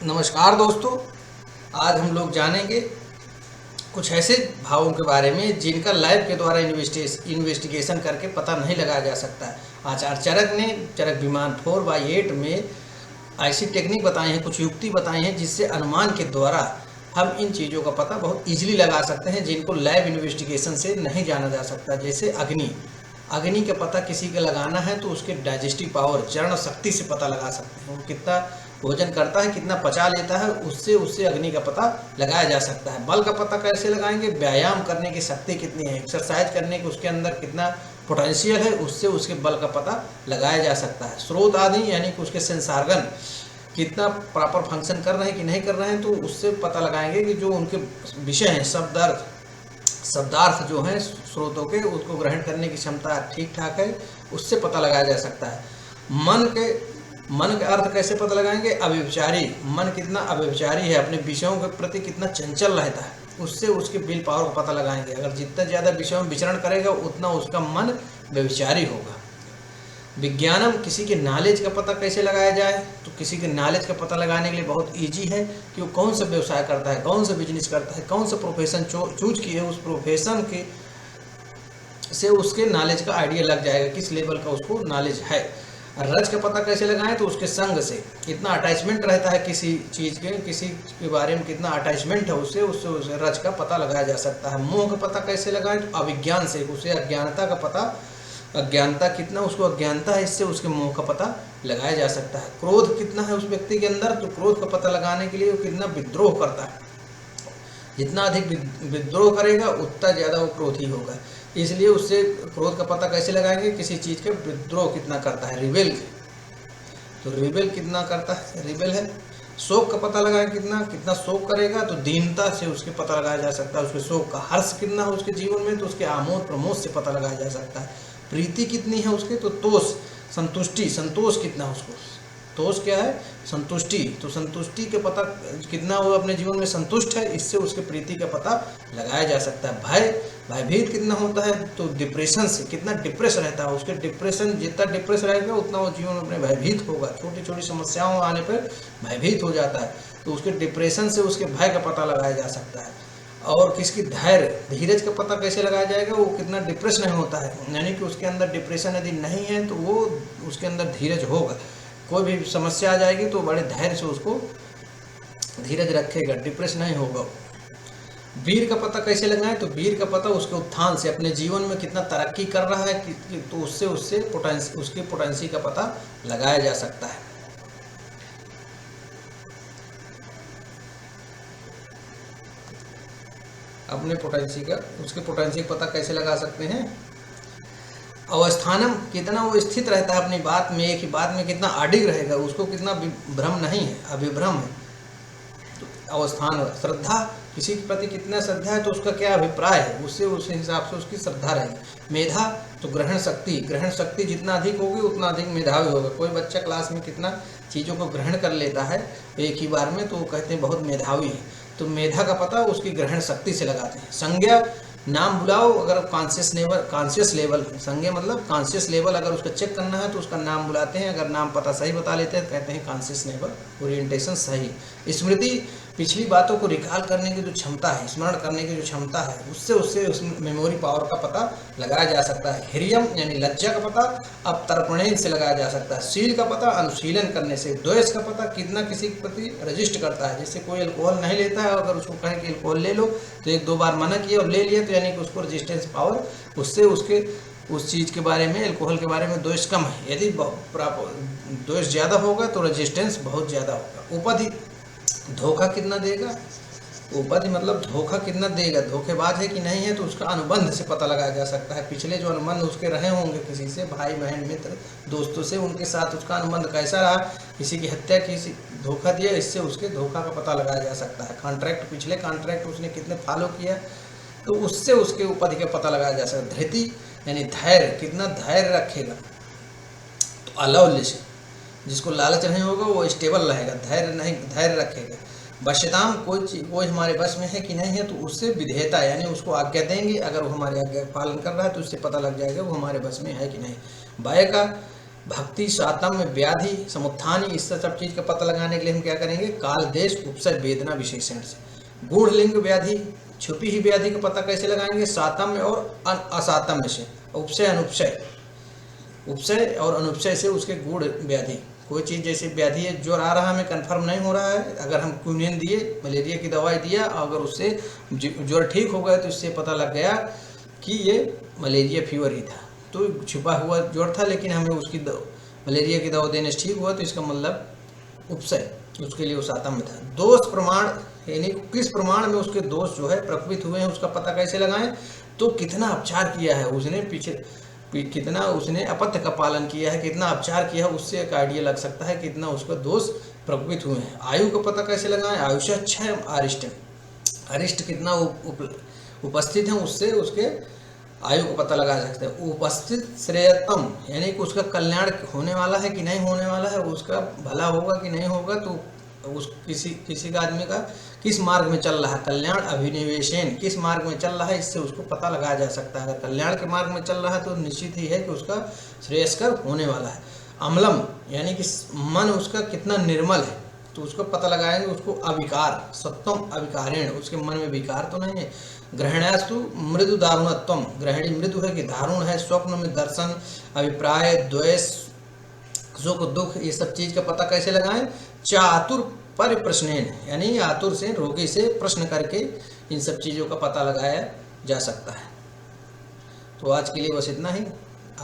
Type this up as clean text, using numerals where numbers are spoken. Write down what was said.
नमस्कार दोस्तों। आज हम लोग जानेंगे कुछ ऐसे भावों के बारे में जिनका लैब के द्वारा इन्वेस्टिगेशन करके पता नहीं लगाया जा सकता है। आचार्य चरक ने चरक विमान 4/8 में ऐसी टेक्निक बताई हैं, कुछ युक्ति बताई हैं जिससे अनुमान के द्वारा हम इन चीज़ों का पता बहुत इजीली लगा सकते हैं जिनको लैब इन्वेस्टिगेशन से नहीं जाना जा सकता। जैसे अग्नि का पता किसी का लगाना है तो उसके डाइजेस्टिव पावर, चरण शक्ति से पता लगा सकते हैं। वो कितना भोजन करता है, कितना पचा लेता है, उससे अग्नि का पता लगाया जा सकता है। बल का पता कैसे लगाएंगे? व्यायाम करने की शक्ति कितनी है, एक्सरसाइज करने की उसके अंदर कितना पोटेंशियल है, उससे उसके बल का पता लगाया जा सकता है। स्रोत आदि यानी कि उसके सेंसार्गन कितना प्रॉपर फंक्शन कर रहे हैं कि नहीं कर रहे हैं, तो उससे पता लगाएंगे कि जो उनके विषय हैं, शब्दार्थ जो हैं स्रोतों के, उसको ग्रहण करने की क्षमता ठीक ठाक है, उससे पता लगाया जा सकता है। मन का अर्थ कैसे पता लगाएंगे? अव्यभिचारी, मन कितना अव्यभिचारी है, अपने विषयों के प्रति कितना चंचल रहता है, उससे उसके विल पावर का पता लगाएंगे। अगर जितना ज़्यादा विषयों में विचरण करेगा उतना उसका मन व्यभिचारी होगा। विज्ञानम, किसी के नॉलेज का पता कैसे लगाया जाए? तो किसी के नॉलेज का पता लगाने के लिए बहुत इजी है कि वो कौन सा व्यवसाय करता है, कौन सा बिजनेस करता है, कौन सा प्रोफेशन चूज किए, उस प्रोफेशन के से उसके नॉलेज का आइडिया लग जाएगा, किस लेवल का उसको नॉलेज है। रज का पता कैसे लगाएं? तो उसके संग से कितना अटैचमेंट रहता है किसी चीज़ के, किसी के बारे में कितना अटैचमेंट है, उससे रज का पता लगाया जा सकता है। मोह का पता कैसे लगाएं? तो अविज्ञान से, उसे अज्ञानता का पता, अज्ञानता कितना उसको अज्ञानता है, इससे उसके मोह का पता लगाया जा सकता है। क्रोध कितना है उस व्यक्ति के अंदर, तो क्रोध का पता लगाने के लिए वो कितना विद्रोह करता है, जितना अधिक विद्रोह करेगा उतना ज़्यादा वो क्रोधी होगा। इसलिए उससे क्रोध का पता कैसे लगाएंगे? किसी चीज़ के विद्रोह कितना करता है, रिबेल, तो रिबेल कितना करता है, रिबेल है। शोक का पता लगाएं, कितना शोक करेगा, तो दीनता से उसके पता लगाया जा सकता है उसके शोक का। हर्ष कितना है उसके जीवन में, तो उसके आमोद प्रमोद से पता लगाया जा सकता है। प्रीति कितनी है उसके, तो तोष, संतुष्टि, संतोष कितना उसको, तोष क्या है, संतुष्टि, तो संतुष्टि के पता कितना वो अपने जीवन में संतुष्ट है, इससे उसके प्रीति का पता लगाया जा सकता है। भयभीत कितना होता है, तो डिप्रेशन से कितना डिप्रेस रहता है, उसके डिप्रेशन, जितना डिप्रेस रहेगा उतना वो जीवन में भयभीत होगा, छोटी छोटी समस्याओं आने पर भयभीत हो जाता है, तो उसके डिप्रेशन से उसके भय का पता लगाया जा सकता है। और किसकी धैर्य, धीरज का पता कैसे लगाया जाएगा? वो कितना डिप्रेस नहीं होता है, यानी कि उसके अंदर डिप्रेशन यदि नहीं है तो वो उसके अंदर धीरज होगा। कोई भी समस्या आ जाएगी तो बड़े धैर्य से उसको धीरज रखेगा, डिप्रेस नहीं होगा। वीर का पता कैसे लगाएं? तो वीर का पता उसके उत्थान से, अपने जीवन में कितना तरक्की कर रहा है तो उससे उसके पोटेंसी का पता लगाया जा सकता है। अपने उसके पोटेंसी का पता कैसे लगा सकते हैं? अवस्थानम, कितना वो स्थित रहता है अपनी बात में, एक ही बात में कितना अडिग रहेगा, उसको कितना भ्रम नहीं है, अभिभ्रम है, तो अवस्थान। श्रद्धा, किसी के प्रति कितना श्रद्धा है, तो उसका क्या अभिप्राय है, उससे उस हिसाब से उसकी श्रद्धा रहेगी। मेधा, तो ग्रहण शक्ति जितना अधिक होगी उतना अधिक मेधावी होगा। कोई बच्चा क्लास में कितना चीज़ों को ग्रहण कर लेता है एक ही बार में, तो वो कहते हैं बहुत मेधावी है, तो मेधा का पता उसकी ग्रहण शक्ति से लगाते हैं। संज्ञा, नाम बुलाओ, अगर कॉन्शियस लेवल, संज्ञा मतलब कॉन्शियस लेवल, अगर उसका चेक करना है तो उसका नाम बुलाते हैं, अगर नाम पता सही बता लेते हैं तो कहते हैं कॉन्शियस लेवल, ओरिएंटेशन सही। स्मृति, पिछली बातों को रिकॉल करने की जो क्षमता है, स्मरण करने की जो क्षमता है, उससे उस मेमोरी पावर का पता लगाया जा सकता है। हिरियम यानी लज्जा का पता अब तर्पणेन से लगाया जा सकता है। शील का पता अनुशीलन करने से। द्वेष का पता कितना किसी के प्रति रजिस्ट करता है, जैसे कोई अल्कोहल नहीं लेता है, अगर उसको कहें कि अल्कोहल ले लो तो 1-2 बार मना किया और ले लिया, तो यानी कि उसको रजिस्टेंस पावर, उससे उसके उस चीज़ के बारे में, अल्कोहल के बारे में द्वेष कम है। यदि द्वेष ज़्यादा होगा तो रजिस्टेंस बहुत ज़्यादा होगा। उपाधि, धोखा कितना देगा, उपाधि मतलब धोखा कितना देगा, धोखेबाज है कि नहीं है, तो उसका अनुबंध से पता लगाया जा सकता है। पिछले जो अनुबंध उसके रहे होंगे किसी से, भाई बहन मित्र दोस्तों से, उनके साथ उसका अनुबंध कैसा रहा, किसी की हत्या, किसी धोखा दिया, इससे उसके धोखा का पता लगाया जा सकता है। कॉन्ट्रैक्ट, पिछले कॉन्ट्रैक्ट उसने कितने फॉलो किया, तो उससे उसके उपाधि का पता लगाया जा सकता है। धृति यानी धैर्य, कितना धैर्य रखेगा, तो अलौल्य से, जिसको लालच नहीं होगा वो स्टेबल रहेगा, धैर्य रखेगा। वश्यताम, कोई हमारे बस में है कि नहीं है, तो उससे विधेयता यानी उसको आज्ञा देंगे, अगर वो हमारी आज्ञा का पालन कर रहा है तो उससे पता लग जाएगा वो हमारे बस में है कि नहीं। भक्ति, सातम्य, व्याधि, समुत्थानी, इस सब चीज़ का पता लगाने के लिए हम क्या करेंगे, काल, देश, उपसय, वेदना विशेषण से। गूढ़ लिंग व्याधि, छुपी ही व्याधि का पता कैसे लगाएंगे, सातम्य और असातम्य से। उपसय, अनुपसय, उपसय और अनुपसय से उसके गूढ़ व्याधि। कोई चीज़ जैसे व्याधि है, ज्वर आ रहा है, हमें कन्फर्म नहीं हो रहा है, अगर हम क्विनिन दिए, मलेरिया की दवाई दिया, अगर उससे ज्वर ठीक हो गया तो इससे पता लग गया कि ये मलेरिया फीवर ही था, तो छुपा हुआ ज्वर था, लेकिन हमें उसकी मलेरिया की दवा देने से ठीक हुआ, तो इसका मतलब उपसय, उसके लिए वो सातम्य था। दोष प्रमाण, यानी किस प्रमाण में उसके दोष जो है प्रकटित हुए हैं, उसका पता कैसे लगाएं, तो कितना उपचार किया है उसने, पीछे कितना उसने अपत्य का पालन किया है, कितना उपचार किया है, उससे एक आइडिया लग सकता है कितना उसका दोष प्रकटित हुए हैं। आयु का पता कैसे लगाएं, आयुष क्षय अरिष्ट, अरिष्ट कितना उपस्थित है, उससे उसके आयु को पता लगा सकते हैं। उपस्थित श्रेयतम, यानी कि उसका कल्याण होने वाला है कि नहीं होने वाला है, उसका भला होगा कि नहीं होगा, तो उस किसी का आदमी का किस मार्ग में चल रहा है, कल्याण अभिनिवेशन किस मार्ग में चल रहा है, इससे उसको पता लगाया जा सकता है। अगर कल्याण के मार्ग में चल रहा है तो निश्चित ही है कि उसका श्रेयस्कर होने वाला है। अम्लम, यानी कि मन उसका कितना निर्मल है, तो उसको पता लगाएंगे, उसको अविकार, सत्वम अविकारेण, उसके मन में विकार तो नहीं है। ग्रहणास्तु मृदु दारुणत्वम, ग्रहणी मृदु है कि दारुण है। स्वप्न में दर्शन, अभिप्राय, द्वेष, सुख दुख, ये सब चीज़ का पता कैसे लगाएं, चातुर परिप्रश्नेन, यानी आतुर से, रोगी से प्रश्न करके इन सब चीज़ों का पता लगाया जा सकता है। तो आज के लिए बस इतना ही।